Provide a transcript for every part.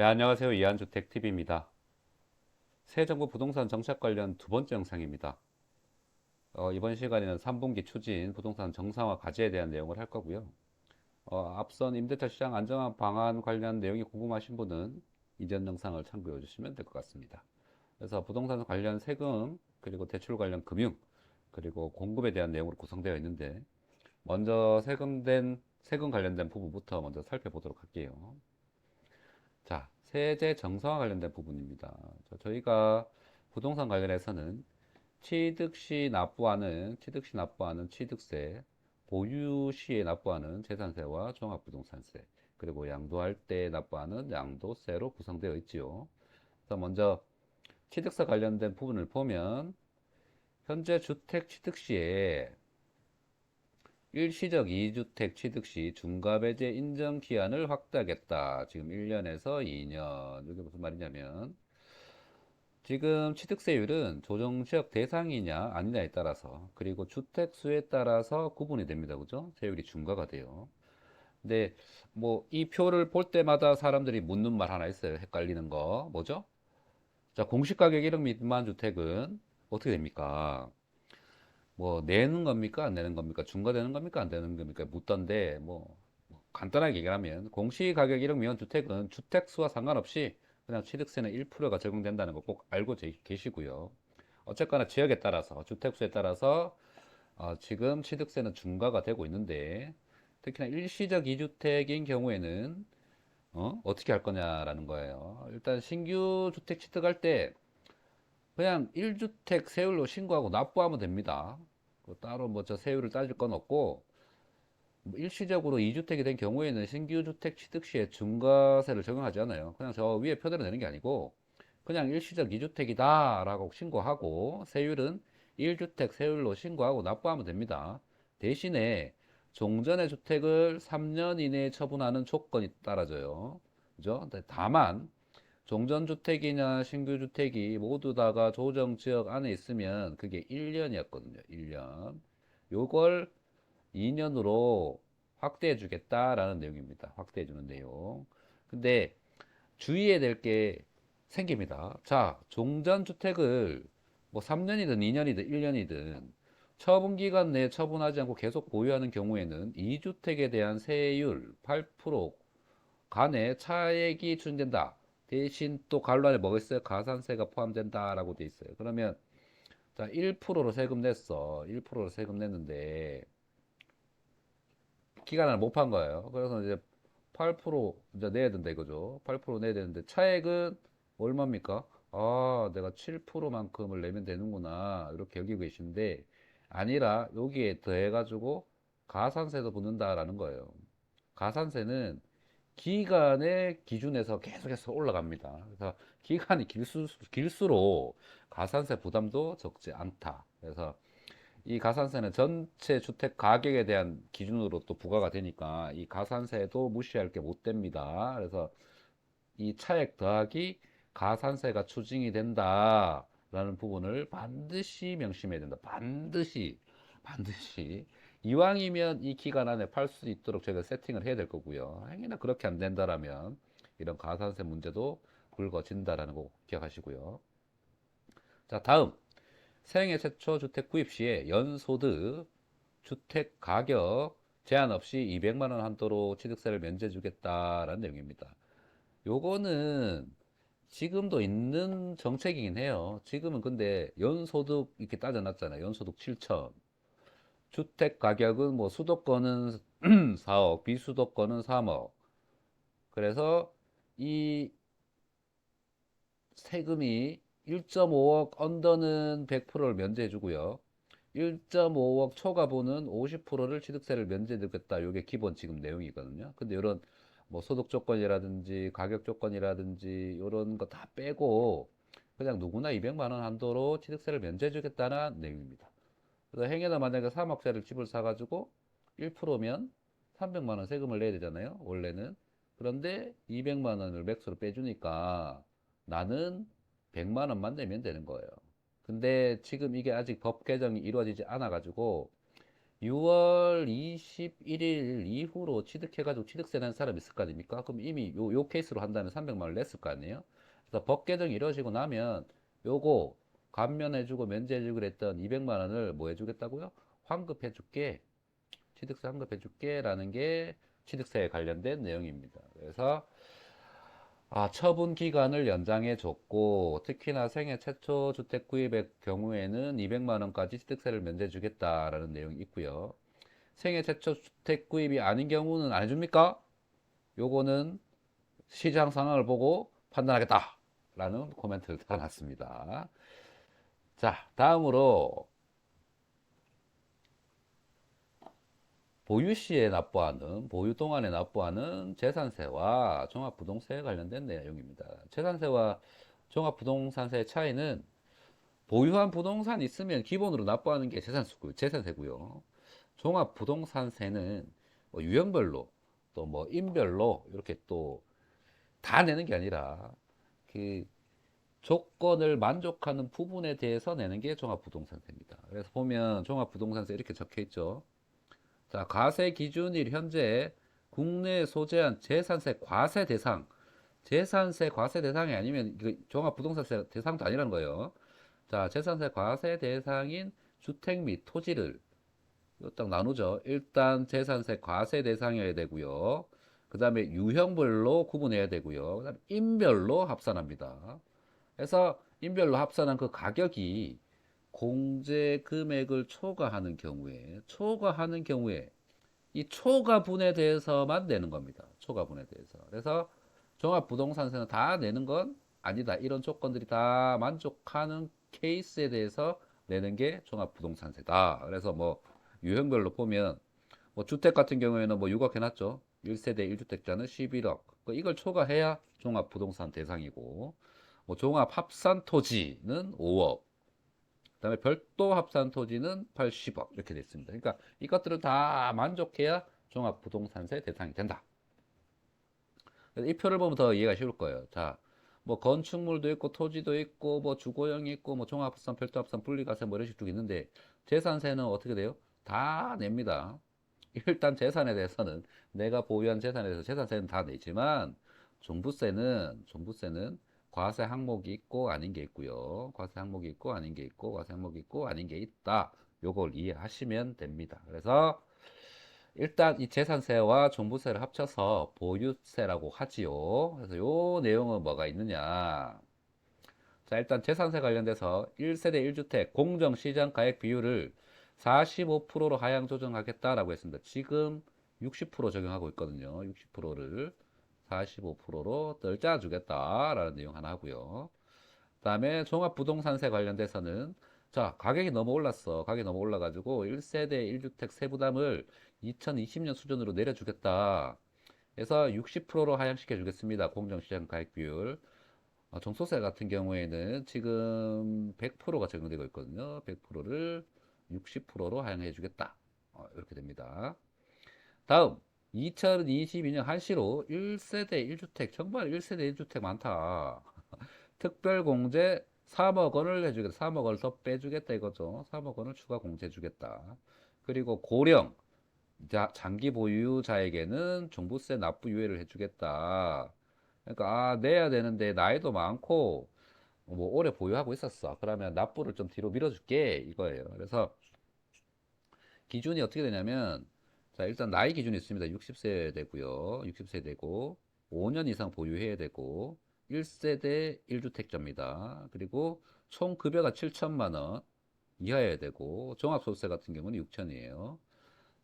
네, 안녕하세요. 이한주택TV입니다. 새 정부 부동산 정책 관련 두 번째 영상입니다. 이번 시간에는 3분기 추진 부동산 정상화 과제에 대한 내용을 할 거고요. 앞선 임대차 시장 안정화 방안 관련 내용이 궁금하신 분은 이전 영상을 참고해 주시면 될 것 같습니다. 그래서 부동산 관련 세금, 그리고 대출 관련 금융, 그리고 공급에 대한 내용으로 구성되어 있는데, 먼저 세금 관련된 부분부터 먼저 살펴보도록 할게요. 자, 세제 정상화 관련된 부분입니다. 저희가 부동산 관련해서는 취득 시 납부하는 취득세, 보유 시에 납부하는 재산세와 종합부동산세, 그리고 양도할 때 납부하는 양도세로 구성되어 있지요. 그래서 먼저 취득세 관련된 부분을 보면 현재 주택 취득 시에 일시적 2주택 취득 시 중과배제 인정 기한을 확대하겠다. 지금 1년에서 2년. 이게 무슨 말이냐면 지금 취득세율은 조정지역 대상이냐 아니냐에 따라서, 그리고 주택 수에 따라서 구분이 됩니다. 그죠? 세율이 중과가 돼요. 근데 뭐 이 표를 볼 때마다 사람들이 묻는 말 하나 있어요. 헷갈리는 거. 뭐죠? 자, 공시가격 1억 미만 주택은 어떻게 됩니까? 뭐 내는 겁니까? 안 내는 겁니까? 중과되는 겁니까? 안 되는 겁니까? 묻던데 뭐 간단하게 얘기하면 공시가격 1억 미만 주택은 주택 수와 상관없이 그냥 취득세는 1%가 적용된다는 거 꼭 알고 계시고요. 어쨌거나 지역에 따라서 주택 수에 따라서 지금 취득세는 중과가 되고 있는데, 특히나 일시적 2주택인 경우에는 어떻게 할 거냐라는 거예요. 일단 신규 주택 취득할 때 그냥 1주택 세율로 신고하고 납부하면 됩니다. 따로 뭐 저 세율을 따질 건 없고, 뭐 일시적으로 2주택이 된 경우에는 신규 주택 취득 시에 중과세를 적용하지 않아요. 그냥 저 위에 표대로 내는 게 아니고 그냥 일시적 2주택이다 라고 신고하고 세율은 1주택 세율로 신고하고 납부하면 됩니다. 대신에 종전의 주택을 3년 이내에 처분하는 조건이 따라져요. 그죠? 다만 종전주택이나 신규주택이 모두 다가 조정지역 안에 있으면 그게 1년이었거든요. 1년. 요걸 2년으로 확대해 주겠다라는 내용입니다. 확대해 주는 내용. 근데 주의해야 될 게 생깁니다. 자, 종전주택을 뭐 3년이든 2년이든 1년이든 처분 기간 내에 처분하지 않고 계속 보유하는 경우에는 2주택에 대한 세율 8% 간에 차액이 추진된다. 대신 또 관로 안에 뭐가 있어요? 가산세가 포함된다라고 돼 있어요. 그러면 자, 1%로 세금 냈어. 1%로 세금 냈는데 기간을 못 판 거예요. 그래서 이제 8% 이제 내야 된다 이거죠. 8% 내야 되는데 차액은 얼마입니까? 아, 내가 7%만큼을 내면 되는구나. 이렇게 여기고 계신데 아니라 여기에 더해가지고 가산세도 붙는다라는 거예요. 가산세는 기간의 기준에서 계속해서 올라갑니다. 그래서 기간이 길수록 가산세 부담도 적지 않다. 그래서 이 가산세는 전체 주택 가격에 대한 기준으로 또 부과가 되니까 이 가산세도 무시할 게 못 됩니다. 그래서 이 차액 더하기 가산세가 추징이 된다라는 부분을 반드시 명심해야 된다. 반드시. 이왕이면 이 기간 안에 팔 수 있도록 저희가 세팅을 해야 될 거고요. 행여나 그렇게 안 된다라면 이런 가산세 문제도 불거진다라는 거 기억하시고요. 자, 다음. 생애 최초 주택 구입 시에 연소득, 주택 가격 제한 없이 200만 원 한도로 취득세를 면제해 주겠다라는 내용입니다. 요거는 지금도 있는 정책이긴 해요. 지금은 근데 연소득 이렇게 따져놨잖아요. 연소득 7천. 주택 가격은 뭐 수도권은 4억, 비수도권은 3억. 그래서 이 세금이 1.5억 언더는 100%를 면제해 주고요. 1.5억 초과분은 50%를 취득세를 면제해주겠다. 이게 기본 지금 내용이거든요. 근데 이런 뭐 소득 조건이라든지 가격 조건이라든지 이런 거 다 빼고 그냥 누구나 200만 원 한도로 취득세를 면제해주겠다는 내용입니다. 그래서 행여나 만약에 3억짜리 집을 사가지고 1%면 300만 원 세금을 내야 되잖아요. 원래는. 그런데 200만 원을 맥스로 빼주니까 나는 100만 원만 내면 되는 거예요. 근데 지금 이게 아직 법 개정이 이루어지지 않아 가지고 6월 21일 이후로 취득해가지고 취득세 낸 사람 있을 거 아닙니까? 그럼 이미 요 케이스로 한다면 300만 원 냈을 거 아니에요? 그래서 법 개정이 이루어지고 나면 요거 감면해주고 면제해주고 그랬던 200만 원을 뭐 해주겠다고요? 환급해줄게. 취득세 환급해줄게 라는 게 취득세에 관련된 내용입니다. 그래서 처분 기간을 연장해 줬고 특히나 생애 최초 주택 구입의 경우에는 200만 원까지 취득세를 면제해 주겠다라는 내용이 있고요. 생애 최초 주택 구입이 아닌 경우는 안 해줍니까? 요거는 시장 상황을 보고 판단하겠다 라는 코멘트를 달아놨습니다. 자, 다음으로 보유 시에 납부하는, 보유 동안에 납부하는 재산세와 종합부동세에 관련된 내용입니다. 재산세와 종합부동산세의 차이는 보유한 부동산 있으면 기본으로 납부하는 게 재산세고요. 종합부동산세는 뭐 유형별로 또 뭐 인별로 이렇게 또 다 내는 게 아니라 그 조건을 만족하는 부분에 대해서 내는 게 종합부동산세입니다. 그래서 보면 종합부동산세 이렇게 적혀 있죠. 자, 과세 기준일 현재 국내에 소재한 재산세 과세 대상, 재산세 과세 대상이 아니면 종합부동산세 대상도 아니라는 거예요. 자, 재산세 과세 대상인 주택 및 토지를 이거 딱 나누죠. 일단 재산세 과세 대상이어야 되고요. 그 다음에 유형별로 구분해야 되고요. 그 다음에 인별로 합산합니다. 그래서 인별로 합산한 그 가격이 공제 금액을 초과하는 경우에 이 초과분에 대해서만 내는 겁니다. 초과분에 대해서. 그래서 종합부동산세는 다 내는 건 아니다. 이런 조건들이 다 만족하는 케이스에 대해서 내는 게 종합부동산세다. 그래서 뭐 유형별로 보면 뭐 주택 같은 경우에는 뭐 6억 해놨죠. 1세대 1주택자는 11억. 이걸 초과해야 종합부동산 대상이고 뭐 종합합산토지는 5억. 그다음에 별도 합산 토지는 80억 이렇게 됐습니다. 그러니까 이것들을 다 만족해야 종합부동산세 대상이 된다. 이 표를 보면 더 이해가 쉬울 거예요. 자, 뭐 건축물도 있고 토지도 있고 뭐 주거용이 있고 뭐 종합합산, 별도합산, 분리과세 뭐 이런 식으로 있는데 재산세는 어떻게 돼요? 다 냅니다. 일단 재산에 대해서는 내가 보유한 재산에 대해서 재산세는 다 내지만 종부세는 과세 항목이 있고 아닌 게 있고요. 과세 항목이 있고 아닌 게 있고 과세 항목이 있고 아닌 게 있다. 요걸 이해하시면 됩니다. 그래서 일단 이 재산세와 종부세를 합쳐서 보유세라고 하지요. 그래서 요 내용은 뭐가 있느냐. 자, 일단 재산세 관련돼서 1세대 1주택 공정시장 가액 비율을 45%로 하향 조정하겠다라고 했습니다. 지금 60% 적용하고 있거든요. 60%를 45%로 떨짜주겠다라는 내용 하나 하고요. 그 다음에 종합부동산세 관련돼서는 자, 가격이 너무 올랐어. 가격이 너무 올라가지고 1세대 1주택 세부담을 2020년 수준으로 내려주겠다. 그래서 60%로 하향시켜 주겠습니다. 공정시장 가액 비율. 종소세 같은 경우에는 지금 100%가 적용되고 있거든요. 100%를 60%로 하향해 주겠다. 이렇게 됩니다. 다음 2022년 한시로 1세대 1주택 정말 1세대 1주택 많다. 특별공제 3억 원을 해주겠다. 3억 원을 더 빼주겠다 이거죠. 3억 원을 추가 공제해 주겠다. 그리고 고령 장기 보유자에게는 종부세 납부 유예를 해주겠다. 그러니까 내야 되는데 나이도 많고 뭐 오래 보유하고 있었어. 그러면 납부를 좀 뒤로 밀어줄게 이거예요. 그래서 기준이 어떻게 되냐면 자 일단 나이 기준이 있습니다. 60세 되고요. 60세 되고 5년 이상 보유해야 되고 1세대 1주택자입니다. 그리고 총 급여가 7천만 원 이하여야 되고 종합소득세 같은 경우는 6천이에요.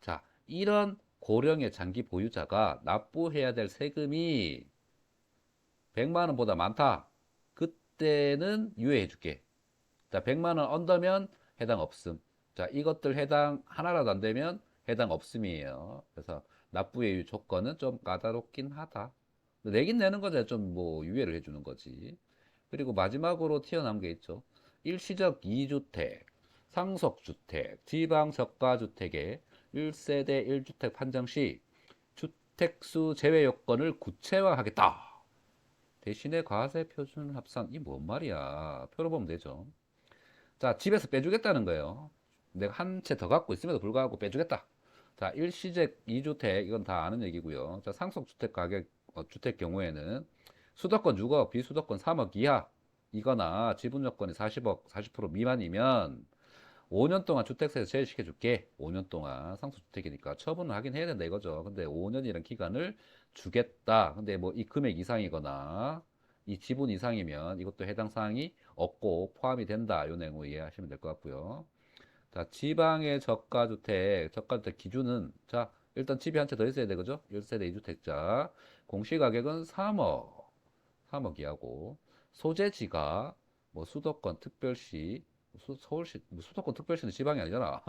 자 이런 고령의 장기 보유자가 납부해야 될 세금이 100만 원보다 많다. 그때는 유예해 줄게. 자, 100만 원 언더면 해당 없음. 자, 이것들 해당 하나라도 안 되면 해당 없음이에요. 그래서 납부예유 조건은 좀 까다롭긴 하다. 내긴 내는 거죠. 좀 뭐 유예를 해주는 거지. 그리고 마지막으로 튀어나온 게 있죠. 일시적 2주택, 상속주택, 지방저가주택의 1세대 1주택 판정 시 주택수 제외 요건을 구체화하겠다. 대신에 과세 표준 합산 이 뭔 말이야? 표로 보면 되죠. 자, 집에서 빼주겠다는 거예요. 내가 한 채 더 갖고 있음에도 불구하고 빼주겠다. 자, 일시적 2주택, 이건 다 아는 얘기고요. 자, 상속주택 가격, 주택 경우에는 수도권 6억, 비수도권 3억 이하, 이거나 지분 요건이 40억, 40% 미만이면 5년 동안 주택세에서 제외시켜줄게. 5년 동안 상속주택이니까 처분을 하긴 해야 된다 이거죠. 근데 5년이라는 기간을 주겠다. 근데 뭐 이 금액 이상이거나 이 지분 이상이면 이것도 해당 사항이 없고 포함이 된다. 이 내용을 이해하시면 될 것 같고요. 자, 지방의 저가주택 기준은, 자, 일단 집이 한 채 더 있어야 되겠죠? 1세대 2주택자. 공시가격은 3억 이하고, 소재지가, 뭐, 수도권 특별시, 서울시, 뭐 수도권 특별시는 지방이 아니잖아.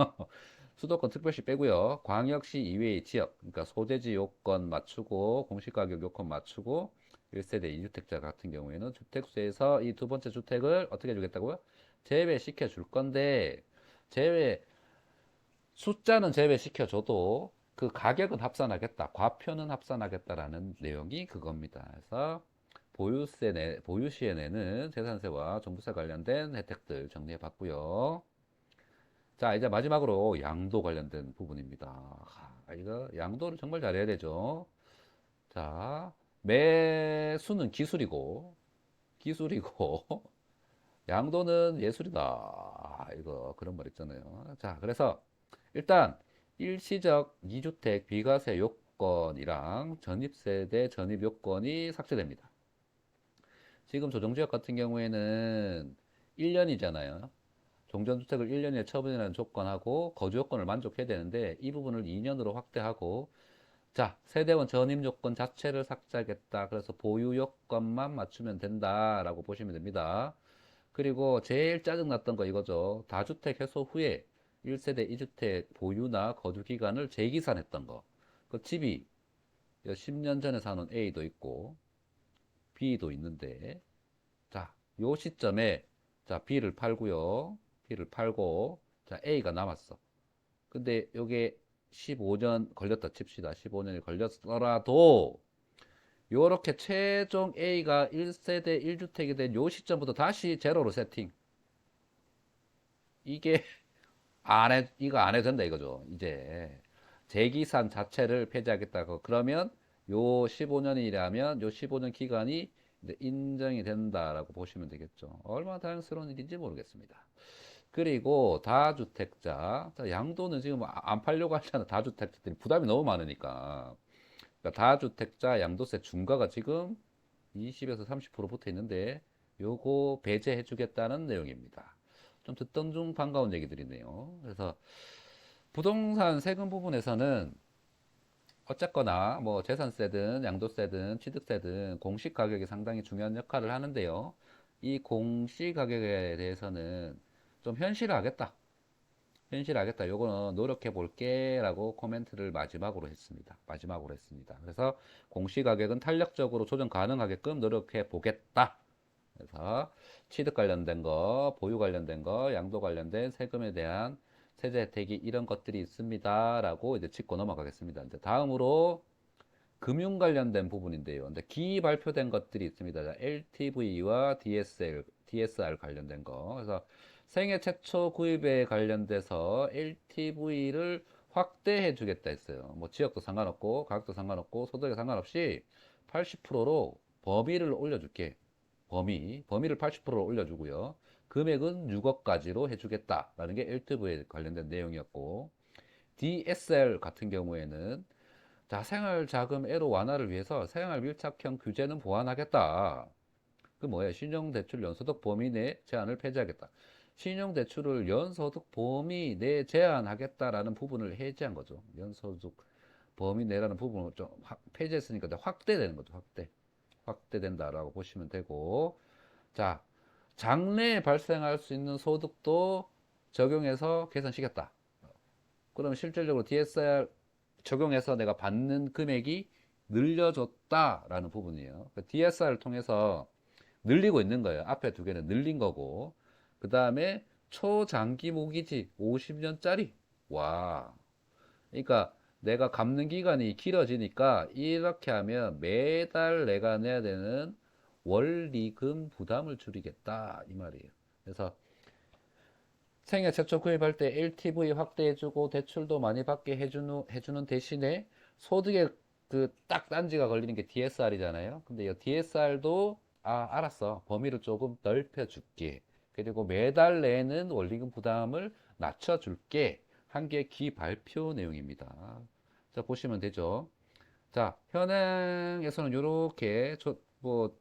수도권 특별시 빼고요. 광역시 이외의 지역, 그러니까 소재지 요건 맞추고, 공시가격 요건 맞추고, 1세대 2주택자 같은 경우에는 주택수에서 이 두 번째 주택을 어떻게 해주겠다고요? 제외시켜 줄 건데, 제외, 숫자는 제외시켜줘도 그 가격은 합산하겠다. 과표는 합산하겠다라는 내용이 그겁니다. 그래서 보유 시에 내는 재산세와 종부세 관련된 혜택들 정리해 봤고요. 자, 이제 마지막으로 양도 관련된 부분입니다. 이거 양도를 정말 잘해야 되죠. 자, 매수는 기술이고, 양도는 예술이다. 이거 그런 말 있잖아요. 자, 그래서 일단 일시적 2주택 비과세 요건이랑 전입세대 전입 요건이 삭제됩니다. 지금 조정지역 같은 경우에는 1년이잖아요. 종전주택을 1년 이내 처분이라는 조건하고 거주 요건을 만족해야 되는데 이 부분을 2년으로 확대하고, 자, 세대원 전입 요건 자체를 삭제하겠다. 그래서 보유 요건만 맞추면 된다라고 보시면 됩니다. 그리고 제일 짜증났던 거 이거죠. 다주택 해소 후에 1세대 2주택 보유나 거주 기간을 재기산했던 거. 그 집이 10년 전에 사는 A도 있고 B도 있는데, 자, 요 시점에, 자, B를 팔고요. B를 팔고, 자, A가 남았어. 근데 요게 15년 걸렸다 칩시다. 15년이 걸렸더라도 요렇게 최종 A가 1세대 1주택이 된 요 시점부터 다시 제로로 세팅. 이게 이거 안 해도 된다 이거죠. 이제 재기산 자체를 폐지하겠다고. 그러면 요 15년이라면 요 15년 기간이 이제 인정이 된다라고 보시면 되겠죠. 얼마나 다양스러운 일인지 모르겠습니다. 그리고 다주택자, 자, 양도는 지금 안 팔려고 하잖아. 다주택자들이 부담이 너무 많으니까. 그러니까 다주택자 양도세 중과가 지금 20에서 30% 붙어 있는데 요거 배제해 주겠다는 내용입니다. 좀 듣던 중 반가운 얘기들이네요. 그래서 부동산 세금 부분에서는 어쨌거나 뭐 재산세든 양도세든 취득세든 공시 가격이 상당히 중요한 역할을 하는데요. 이 공시 가격에 대해서는 좀 현실화하겠다. 현실하겠다. 요거는 노력해 볼게라고 코멘트를 마지막으로 했습니다. 그래서 공시 가격은 탄력적으로 조정 가능하게끔 노력해 보겠다. 그래서 취득 관련된 거, 보유 관련된 거, 양도 관련된 세금에 대한 세제 혜택이 이런 것들이 있습니다라고 이제 짚고 넘어가겠습니다. 이제 다음으로 금융 관련된 부분인데요. 근데 기 발표된 것들이 있습니다. LTV와 DSR 관련된 거. 그래서 생애 최초 구입에 관련돼서 LTV를 확대해 주겠다 했어요. 뭐 지역도 상관없고 가격도 상관없고 소득에 상관없이 80%로 범위를 올려줄게. 범위를 80%로 올려주고요. 금액은 6억까지로 해주겠다라는 게 LTV에 관련된 내용이었고, DSR 같은 경우에는, 자, 생활자금 애로 완화를 위해서 생활 밀착형 규제는 보완하겠다. 그 뭐예요? 신용대출 연소득 범위 내 제한을 폐지하겠다. 신용대출을 연소득 범위 내 제한하겠다라는 부분을 해제한 거죠. 연소득 범위 내라는 부분을 좀 폐지했으니까 확대되는 거죠. 확대된다라고 보시면 되고, 자, 장래에 발생할 수 있는 소득도 적용해서 계산시켰다. 그러면 실질적으로 DSR 적용해서 내가 받는 금액이 늘려졌다라는 부분이에요. DSR을 통해서 늘리고 있는 거예요. 앞에 두 개는 늘린 거고, 그 다음에 초장기 모기지 50년짜리. 와. 그러니까 내가 갚는 기간이 길어지니까 이렇게 하면 매달 내가 내야 되는 원리금 부담을 줄이겠다 이 말이에요. 그래서 생애 최초 구입할 때 LTV 확대해주고 대출도 많이 받게 해주는 대신에 소득에 그 딱 단지가 걸리는 게 DSR이잖아요. 근데 이 DSR도 알았어. 범위를 조금 넓혀줄게. 그리고 매달 내는 원리금 부담을 낮춰줄게. 한 게 기발표 내용입니다. 자, 보시면 되죠. 자, 현행에서는 이렇게 뭐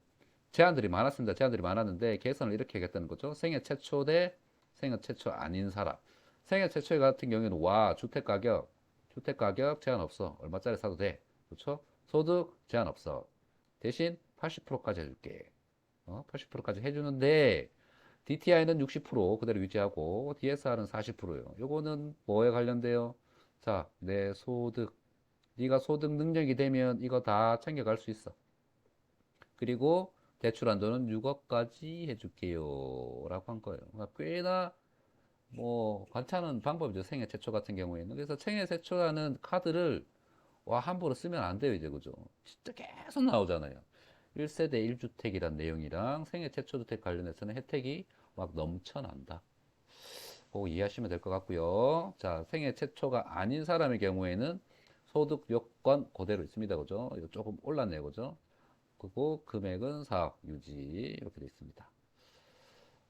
제한들이 많았습니다. 제한들이 많았는데 개선을 이렇게 하겠다는 거죠. 생애 최초 대 생애 최초 아닌 사람. 생애 최초 같은 경우에는 주택 가격 제한 없어. 얼마짜리 사도 돼. 그렇죠? 소득 제한 없어. 대신 80%까지 해줄게. 80%까지 해주는데 DTI는 60% 그대로 유지하고 DSR은 40%예요. 요거는 뭐에 관련돼요? 자, 내 소득. 네가 소득 능력이 되면 이거 다 챙겨갈 수 있어. 그리고 대출 한도는 6억까지 해줄게요. 라고 한 거예요. 그러니까 꽤나 뭐 괜찮은 방법이죠. 생애 최초 같은 경우에는. 그래서 생애 최초라는 카드를 함부로 쓰면 안 돼요. 이제 그죠? 진짜 계속 나오잖아요. 1세대 1주택이란 내용이랑 생애 최초 주택 관련해서는 혜택이 막 넘쳐난다. 그거 이해하시면 될 것 같고요. 자, 생애 최초가 아닌 사람의 경우에는 소득 요건 그대로 있습니다. 그죠? 이거 조금 올랐네요. 그죠? 그리고 금액은 4억 유지 이렇게 되어 있습니다.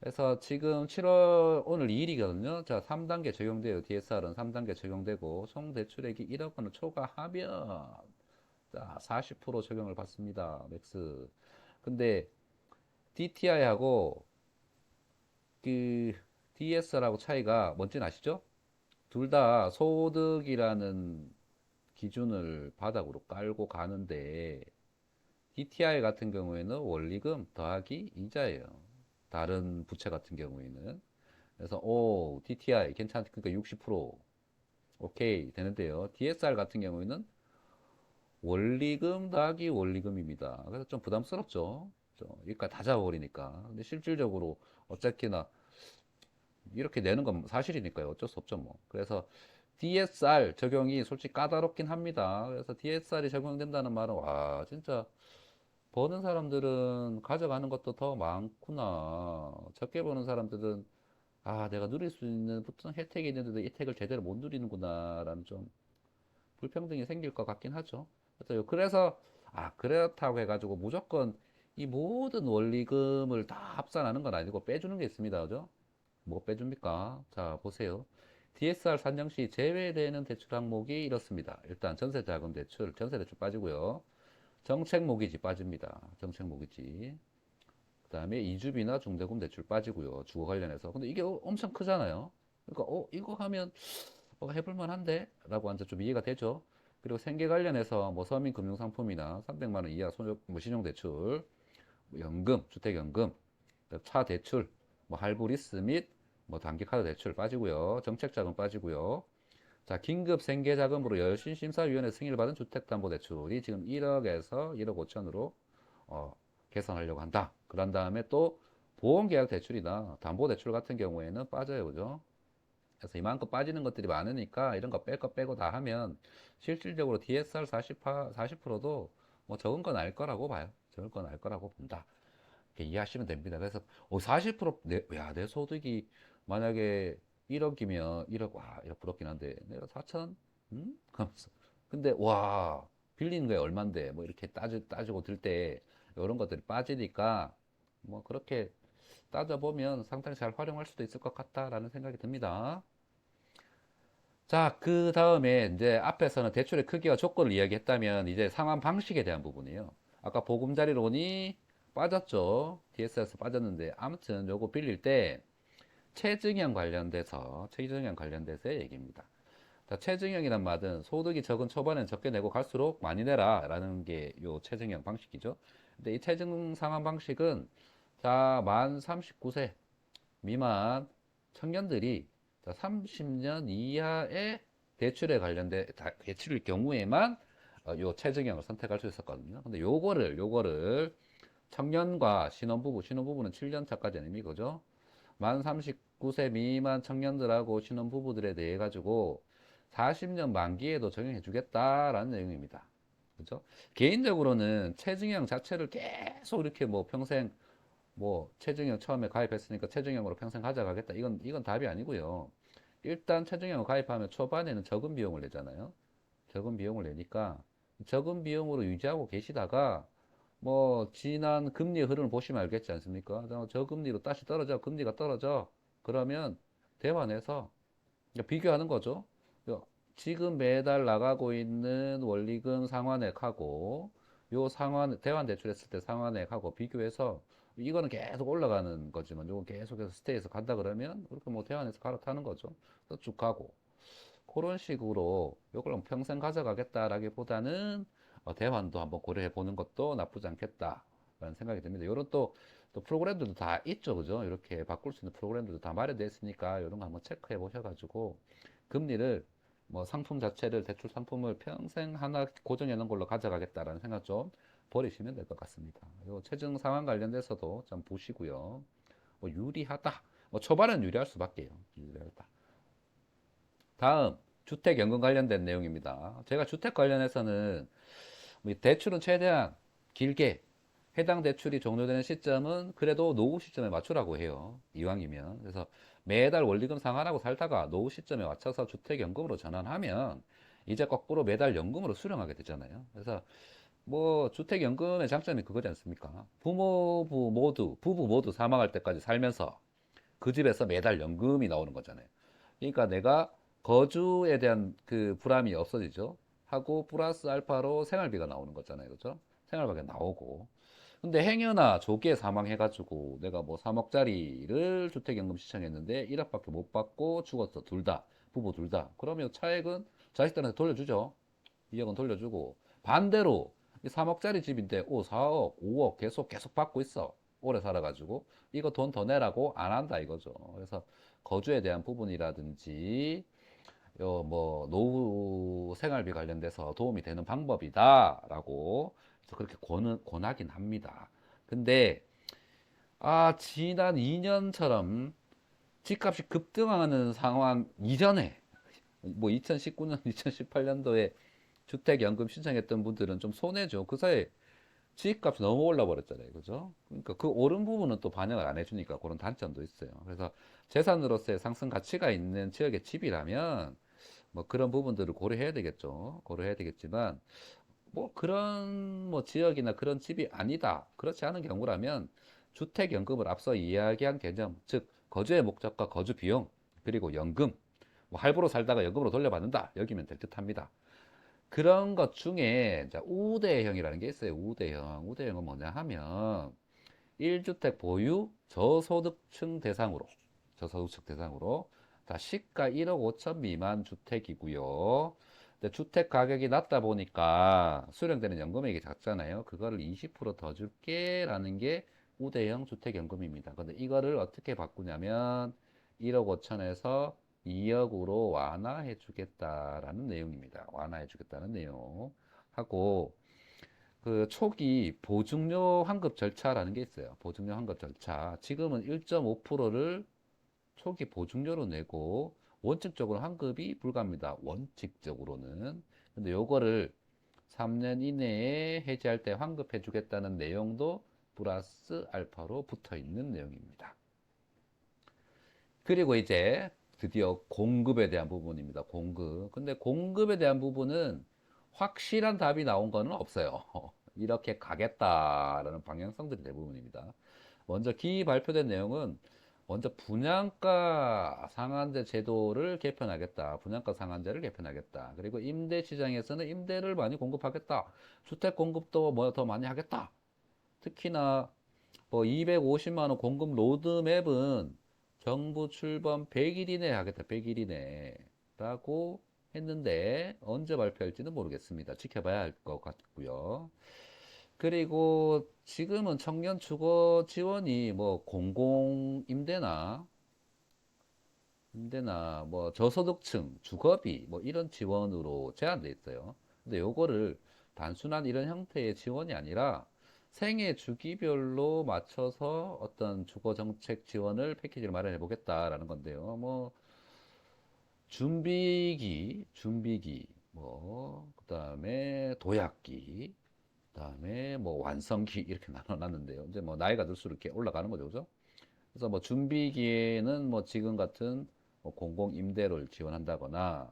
그래서 지금 7월 오늘 2일이거든요. 자, 3단계 적용돼요. DSR은 3단계 적용되고 총 대출액이 1억 원을 초과하면 자, 40% 적용을 받습니다. 맥스. 근데 DTI하고 그 DSR하고 차이가 뭔지 아시죠? 둘 다 소득이라는 기준을 바닥으로 깔고 가는데 DTI 같은 경우에는 원리금 더하기 이자예요. 다른 부채 같은 경우에는. 그래서 DTI 괜찮 그러니까 60% 오케이 되는데요. DSR 같은 경우에는 원리금 더하기 원리금입니다. 그래서 좀 부담스럽죠. 여기까지 다 잡아버리니까. 근데 실질적으로 어쨌거나 이렇게 내는 건 사실이니까요. 어쩔 수 없죠, 뭐. 그래서 DSR 적용이 솔직히 까다롭긴 합니다. 그래서 DSR이 적용된다는 말은 와, 진짜 버는 사람들은 가져가는 것도 더 많구나. 적게 버는 사람들은 내가 누릴 수 있는 보통 혜택이 있는데도 이 혜택을 제대로 못 누리는구나라는 좀 불평등이 생길 것 같긴 하죠. 그렇다고 해가지고 무조건 이 모든 원리금을 다 합산하는 건 아니고 빼주는 게 있습니다. 그죠? 뭐 빼줍니까? 자, 보세요. DSR 산정 시 제외되는 대출 항목이 이렇습니다. 일단 전세자금 대출, 전세대출 빠지고요. 정책 모기지 빠집니다. 정책 모기지. 그 다음에 이주비나 중대금 대출 빠지고요. 주거 관련해서. 근데 이게 엄청 크잖아요. 그러니까, 이거 하면 해볼 만한데? 라고 앉아 좀 이해가 되죠. 그리고 생계 관련해서 뭐 서민 금융상품이나 300만 원 이하 뭐 신용대출, 뭐 연금, 주택연금, 차 대출, 뭐 할부 리스 및 뭐 단기카드 대출 빠지고요. 정책자금 빠지고요. 자, 긴급 생계자금으로 여신심사위원회 승인을 받은 주택담보대출이 지금 1억에서 1억 5천으로 개선하려고 한다. 그런 다음에 또 보험계약 대출이나 담보대출 같은 경우에는 빠져요. 그죠? 그래서 이만큼 빠지는 것들이 많으니까 이런 거 뺄 거 빼고 다 하면 실질적으로 DSR 40%도 뭐 적은 건 알 거라고 봐요. 적은 건 알 거라고 본다. 이렇게 이해하시면 됩니다. 그래서 40% 내 소득이 만약에 1억이면 1억 1억 부럽긴 한데 내가 4천? 하면서 근데 빌리는 거에 얼만데 뭐 이렇게 따지고 들 때 이런 것들이 빠지니까 뭐 그렇게 따져보면 상당히 잘 활용할 수도 있을 것 같다라는 생각이 듭니다. 자, 그 다음에 이제 앞에서는 대출의 크기와 조건을 이야기했다면 이제 상환 방식에 대한 부분이에요. 아까 보금자리론이 빠졌죠. DSR에서 빠졌는데 아무튼 요거 빌릴 때 체증형 관련돼서의 얘기입니다. 자, 체증형이란 말은 소득이 적은 초반엔 적게 내고 갈수록 많이 내라 라는 게 요 체증형 방식이죠. 근데 이 체증 상환 방식은 자, 만 39세 미만 청년들이 30년 이하의 대출일 경우에만 요 체증형을 선택할 수 있었거든요. 근데 요거를 청년과 신혼부부는 7년 차까지는 이미 그죠? 만 39세 미만 청년들하고 신혼부부들에 대해 가지고 40년 만기에도 적용해 주겠다라는 내용입니다. 그죠? 개인적으로는 체증형 자체를 계속 이렇게 뭐 평생 뭐 최저임금 처음에 가입했으니까 최저임금으로 평생 가져가겠다. 이건 답이 아니고요. 일단 최저임금 가입하면 초반에는 적은 비용을 내잖아요. 적은 비용을 내니까 적은 비용으로 유지하고 계시다가 뭐 지난 금리의 흐름을 보시면 알겠지 않습니까? 저금리로 다시 떨어져. 금리가 떨어져. 그러면 대환해서 비교하는 거죠. 지금 매달 나가고 있는 원리금 상환액하고 요 대환 대출했을 때 상환액하고 비교해서 이거는 계속 올라가는 거지만 요건 계속해서 스테이에서 간다 그러면 그렇게 뭐 대환해서 갈아타는 거죠. 그래서 쭉 가고 그런 식으로 요걸 평생 가져가겠다라기보다는 대환도 한번 고려해 보는 것도 나쁘지 않겠다라는 생각이 듭니다. 요런 또 프로그램들도 다 있죠, 그죠? 이렇게 바꿀 수 있는 프로그램들도 다 마련되어 있으니까 이런 거 한번 체크해 보셔가지고 금리를 뭐 상품 자체를 대출 상품을 평생 하나 고정해 놓은 걸로 가져가겠다라는 생각 좀 버리시면 될 것 같습니다. 요 체증 상황 관련돼서도 좀 보시고요. 뭐 유리하다. 뭐 초반은 유리할 수밖에요. 유리하다. 다음 주택연금 관련된 내용입니다. 제가 주택 관련해서는 뭐 대출은 최대한 길게 해당 대출이 종료되는 시점은 그래도 노후 시점에 맞추라고 해요. 이왕이면. 그래서 매달 원리금 상환하고 살다가 노후 시점에 맞춰서 주택연금으로 전환하면 이제 거꾸로 매달 연금으로 수령하게 되잖아요. 그래서 뭐 주택연금의 장점이 그거지 않습니까? 부부 모두 사망할 때까지 살면서 그 집에서 매달 연금이 나오는 거잖아요. 그러니까 내가 거주에 대한 그 불안이 없어지죠. 하고 플러스 알파로 생활비가 나오는 거잖아요. 그죠? 생활비가 나오고. 근데 행여나 조기에 사망해가지고 내가 뭐 3억짜리를 주택연금 신청했는데 1억밖에 못 받고 죽었어. 둘 다. 부부 둘 다. 그러면 차액은 자식들한테 돌려주죠. 2억은 돌려주고. 반대로 이 3억짜리 집인데 4억, 5억 계속 받고 있어. 오래 살아가지고. 이거 돈 더 내라고 안 한다 이거죠. 그래서 거주에 대한 부분이라든지 요 뭐 노후 생활비 관련돼서 도움이 되는 방법이다라고 그래서 그렇게 권하긴 합니다. 근데 지난 2년처럼 집값이 급등하는 상황 이전에 뭐 2019년, 2018년도에 주택연금 신청했던 분들은 좀 손해죠. 그 사이에 집값이 너무 올라 버렸잖아요. 그죠? 그러니까 그 오른 부분은 또 반영을 안 해주니까 그런 단점도 있어요. 그래서 재산으로서의 상승 가치가 있는 지역의 집이라면 뭐 그런 부분들을 고려해야 되겠죠. 고려해야 되겠지만 뭐 그런 뭐 지역이나 그런 집이 아니다. 그렇지 않은 경우라면 주택연금을 앞서 이야기한 개념, 즉 거주의 목적과 거주 비용 그리고 연금, 뭐 할부로 살다가 연금으로 돌려받는다. 여기면 될 듯합니다. 그런 것 중에 이제 우대형이라는 게 있어요. 우대형. 우대형은 뭐냐 하면 1주택 보유 저소득층 대상으로 저소득층 대상으로 다 시가 1억 5천 미만 주택이고요. 근데 주택 가격이 낮다 보니까 수령되는 연금액이 작잖아요. 그거를 20%더 줄게 라는 게 우대형 주택연금입니다. 근데 이거를 어떻게 바꾸냐면 1억 5천에서 2억으로 완화해 주겠다라는 내용입니다. 완화해 주겠다는 내용 하고 그 초기 보증료 환급 절차라는 게 있어요. 보증료 환급 절차. 지금은 1.5%를 초기 보증료로 내고 원칙적으로 환급이 불가합니다. 원칙적으로는. 근데 요거를 3년 이내에 해지할 때 환급해 주겠다는 내용도 플러스 알파로 붙어 있는 내용입니다. 그리고 이제 드디어 공급에 대한 부분입니다. 공급. 근데 공급에 대한 부분은 확실한 답이 나온 거는 없어요. 이렇게 가겠다라는 방향성들이 대부분입니다. 먼저 기 발표된 내용은 먼저 분양가 상한제 제도를 개편하겠다. 분양가 상한제를 개편하겠다. 그리고 임대 시장에서는 임대를 많이 공급하겠다. 주택 공급도 뭐 더 많이 하겠다. 특히나 뭐 250만 원 공급 로드맵은 정부 출범 100일 이내에 하겠다. 100일 이내라고 했는데 언제 발표할지는 모르겠습니다. 지켜봐야 할 것 같고요. 그리고 지금은 청년 주거 지원이 뭐 공공 임대나 뭐 저소득층 주거비 뭐 이런 지원으로 제한돼 있어요. 근데 요거를 단순한 이런 형태의 지원이 아니라 생애 주기별로 맞춰서 어떤 주거 정책 지원을 패키지를 마련해 보겠다라는 건데요. 뭐 준비기, 뭐 그다음에 도약기, 그다음에 뭐 완성기 이렇게 나눠놨는데요. 이제 뭐 나이가 들수록 이렇게 올라가는 거죠, 그죠? 그래서 뭐 준비기에는 뭐 지금 같은 뭐 공공 임대료를 지원한다거나,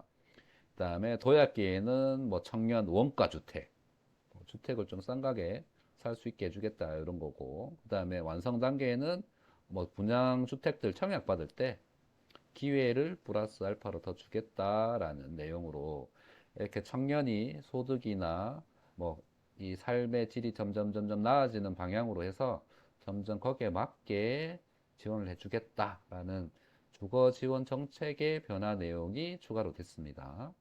그다음에 도약기에는 뭐 청년 원가 주택, 뭐 주택을 좀 싼 가게 살 수 있게 해주겠다 이런 거고, 그다음에 완성 단계에는 뭐 분양 주택들 청약 받을 때 기회를 플러스 알파로 더 주겠다라는 내용으로 이렇게 청년이 소득이나 뭐 이 삶의 질이 점점 나아지는 방향으로 해서 점점 거기에 맞게 지원을 해주겠다라는 주거 지원 정책의 변화 내용이 추가로 됐습니다.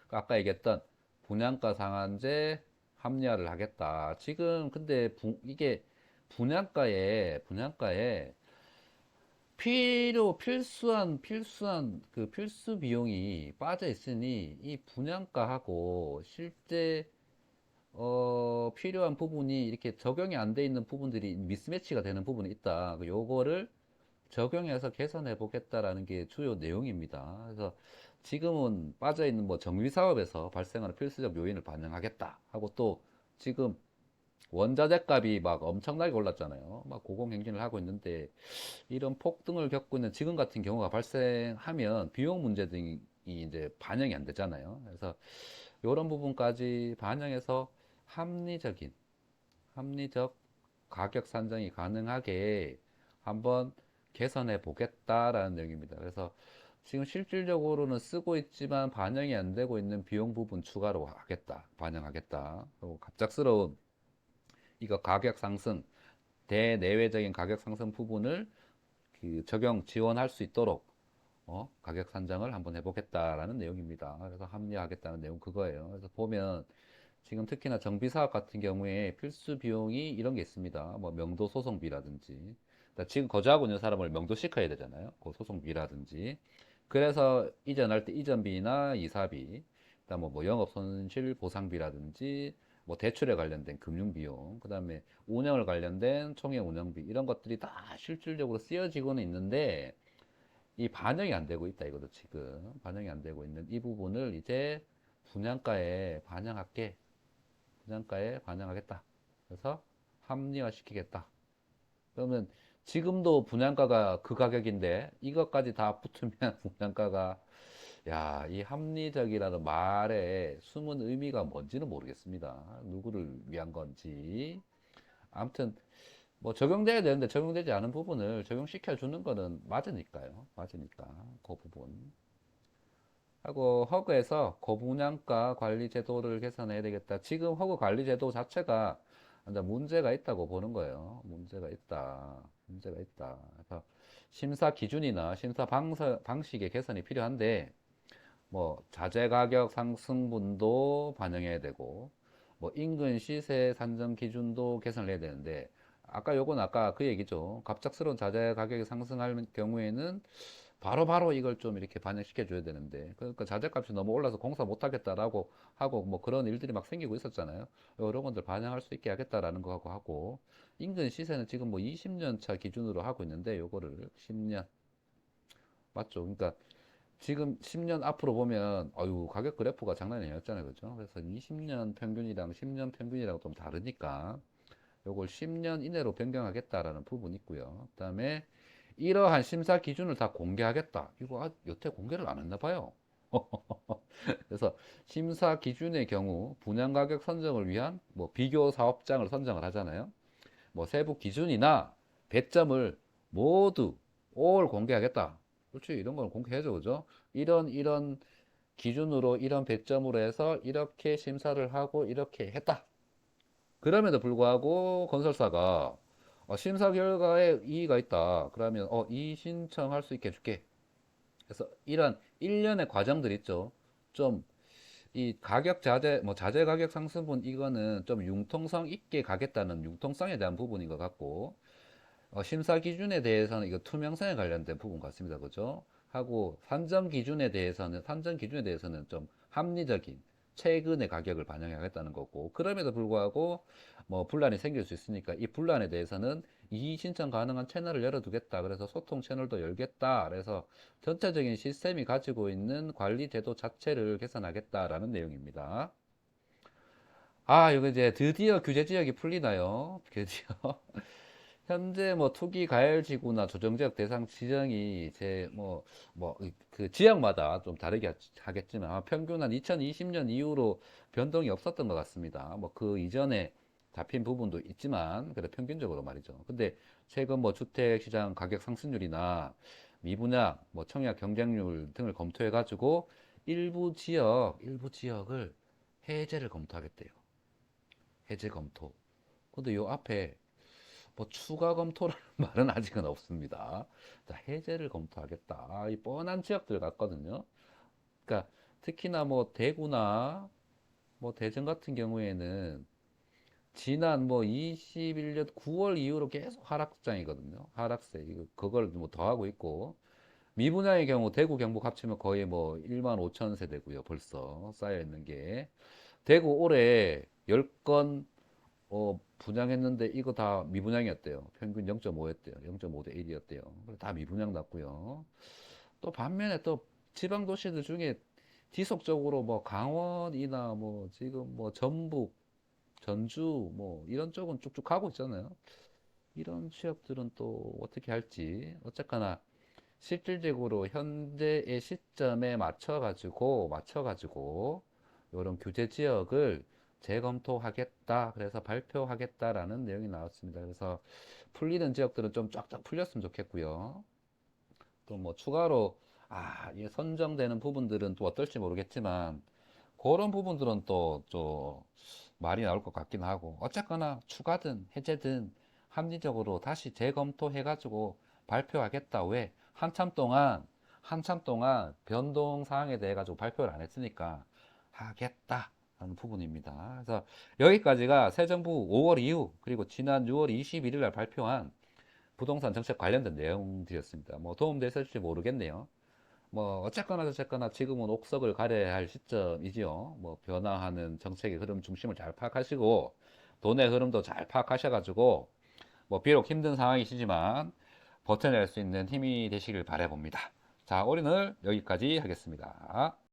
아까 얘기했던 분양가 상한제 합리화를 하겠다. 지금 근데 이게 분양가에 필수한 그 필수 비용이 빠져 있으니 이 분양가하고 실제 필요한 부분이 이렇게 적용이 안 돼 있는 부분들이 미스매치가 되는 부분이 있다. 요거를 적용해서 개선해 보겠다라는 게 주요 내용입니다. 그래서 지금은 빠져 있는 뭐 정비 사업에서 발생하는 필수적 요인을 반영하겠다 하고, 또 지금 원자재 값이 막 엄청나게 올랐잖아요. 막 고공행진을 하고 있는데 이런 폭등을 겪고 있는 지금 같은 경우가 발생하면 비용 문제 등이 이제 반영이 안 되잖아요. 그래서 이런 부분까지 반영해서 합리적인, 합리적 가격 산정이 가능하게 한번 개선해 보겠다라는 내용입니다. 그래서 지금 실질적으로는 쓰고 있지만 반영이 안 되고 있는 비용 부분 추가로 하겠다, 반영하겠다. 그리고 갑작스러운 이거 가격 상승, 대내외적인 가격 상승 부분을 그 적용 지원할 수 있도록 가격 산정을 한번 해보겠다라는 내용입니다. 그래서 합리화하겠다는 내용 그거예요. 그래서 보면 지금 특히나 정비 사업 같은 경우에 필수 비용이 이런 게 있습니다. 뭐 명도 소송비라든지, 그러니까 지금 거주하고 있는 사람을 명도시켜야 되잖아요. 그 소송비라든지. 그래서 이전할 때 이전비나 이사비, 그다음 뭐 영업 손실 보상비라든지, 뭐 대출에 관련된 금융 비용, 그다음에 운영을 관련된 총회 운영비 이런 것들이 다 실질적으로 쓰여지고는 있는데 이 반영이 안 되고 있다 이거죠. 지금 반영이 안 되고 있는 이 부분을 이제 분양가에 반영할게, 분양가에 반영하겠다. 그래서 합리화시키겠다. 그러면 지금도 분양가가 그 가격인데 이것까지 다 붙으면 분양가가, 야, 이 합리적이라는 말에 숨은 의미가 뭔지는 모르겠습니다. 누구를 위한 건지. 아무튼 뭐 적용돼야 되는데 적용되지 않은 부분을 적용시켜 주는 거는 맞으니까요. 맞으니까 그 부분. 하고 허그에서 거분양가 관리 제도를 개선해야 되겠다. 지금 허그 관리 제도 자체가 이제 문제가 있다고 보는 거예요. 문제가 있다. 문제가 있다. 그래서 심사 기준이나 심사 방식의 개선이 필요한데, 뭐 자재 가격 상승분도 반영해야 되고, 뭐 인근 시세 산정 기준도 개선을 해야 되는데, 아까 요건 아까 그 얘기죠. 갑작스러운 자재 가격이 상승할 경우에는 바로바로 이걸 좀 이렇게 반영시켜 줘야 되는데, 그러니까 자재값이 너무 올라서 공사 못 하겠다라고 하고 뭐 그런 일들이 막 생기고 있었잖아요. 이런 것들 반영할 수 있게 하겠다라는 거 하고, 인근 시세는 지금 뭐 20년 차 기준으로 하고 있는데 요거를 10년 맞죠? 그러니까 지금 10년 앞으로 보면 어유 가격 그래프가 장난이 아니었잖아요. 그죠? 그래서 20년 평균이랑 10년 평균이랑 좀 다르니까 요걸 10년 이내로 변경하겠다라는 부분이 있고요. 그다음에 이러한 심사 기준을 다 공개하겠다. 이거 여태 공개를 안 했나 봐요. 그래서 심사 기준의 경우 분양 가격 선정을 위한 뭐 비교 사업장을 선정을 하잖아요. 뭐 세부 기준이나 배점을 모두 올 공개하겠다. 그렇지, 이런 건 공개해줘, 그죠? 이런 기준으로 이런 배점으로 해서 이렇게 심사를 하고 이렇게 했다. 그럼에도 불구하고 건설사가 심사 결과에 이의가 있다. 그러면 이의 신청할 수 있게 해줄게. 그래서 이런 일련의 과정들 있죠. 좀 이 가격 자재 뭐 자재 가격 상승분 이거는 좀 융통성 있게 가겠다는 융통성에 대한 부분인 것 같고, 심사 기준에 대해서는 이거 투명성에 관련된 부분 같습니다. 그죠? 하고 산정 기준에 대해서는 좀 합리적인 최근의 가격을 반영하겠다는 거고, 그럼에도 불구하고 뭐 분란이 생길 수 있으니까 이 분란에 대해서는 이의 신청 가능한 채널을 열어두겠다. 그래서 소통 채널도 열겠다. 그래서 전체적인 시스템이 가지고 있는 관리 제도 자체를 개선하겠다라는 내용입니다. 아, 이거 이제 드디어 규제 지역이 풀리나요? 드디어. 현재 뭐 투기 가열지구나 조정지역 대상 지정이 그 지역마다 좀 다르게 하겠지만 아마 평균 한 2020년 이후로 변동이 없었던 것 같습니다. 뭐 그 이전에 잡힌 부분도 있지만 그래 평균적으로 말이죠. 근데 최근 뭐 주택 시장 가격 상승률이나 미분양, 뭐 청약 경쟁률 등을 검토해 가지고 일부 지역을 해제를 검토하겠대요. 해제 검토. 근데 요 앞에 뭐 추가 검토라는 말은 아직은 없습니다. 자, 해제를 검토하겠다. 아, 이 뻔한 지역들 같거든요. 그러니까 특히나 뭐 대구나 뭐 대전 같은 경우에는 지난 뭐 21년 9월 이후로 계속 하락장이거든요. 하락세. 그걸 뭐 더하고 있고 미분양의 경우 대구 경북 합치면 거의 뭐 1만 5천 세대고요. 벌써 쌓여 있는 게. 대구 올해 10건 분양했는데 이거 다 미분양이었대요. 평균 0.5였대요. 0.5 대 1이었대요. 다 미분양 났고요. 또 반면에 또 지방 도시들 중에 지속적으로 뭐 강원이나 뭐 지금 뭐 전북, 전주 뭐 이런 쪽은 쭉쭉 가고 있잖아요. 이런 지역들은 또 어떻게 할지. 어쨌거나 실질적으로 현재의 시점에 맞춰가지고 이런 규제 지역을 재검토하겠다. 그래서 발표하겠다라는 내용이 나왔습니다. 그래서 풀리는 지역들은 좀 쫙쫙 풀렸으면 좋겠고요. 또 뭐 추가로 이게 선정되는 부분들은 또 어떨지 모르겠지만 그런 부분들은 또 좀 말이 나올 것 같긴 하고 어쨌거나 추가든 해제든 합리적으로 다시 재검토해가지고 발표하겠다. 왜? 한참 동안 변동 사항에 대해 가지고 발표를 안 했으니까 하겠다라는 부분입니다. 그래서 여기까지가 새 정부 5월 이후 그리고 지난 6월 21일 날 발표한 부동산 정책 관련된 내용들이었습니다. 뭐 도움되실지 모르겠네요. 뭐 어쨌거나 저쨌거나 지금은 옥석을 가려야 할 시점이지요. 뭐 변화하는 정책의 흐름 중심을 잘 파악하시고 돈의 흐름도 잘 파악하셔가지고 뭐 비록 힘든 상황이시지만 버텨낼 수 있는 힘이 되시길 바라봅니다. 자, 오늘은 여기까지 하겠습니다.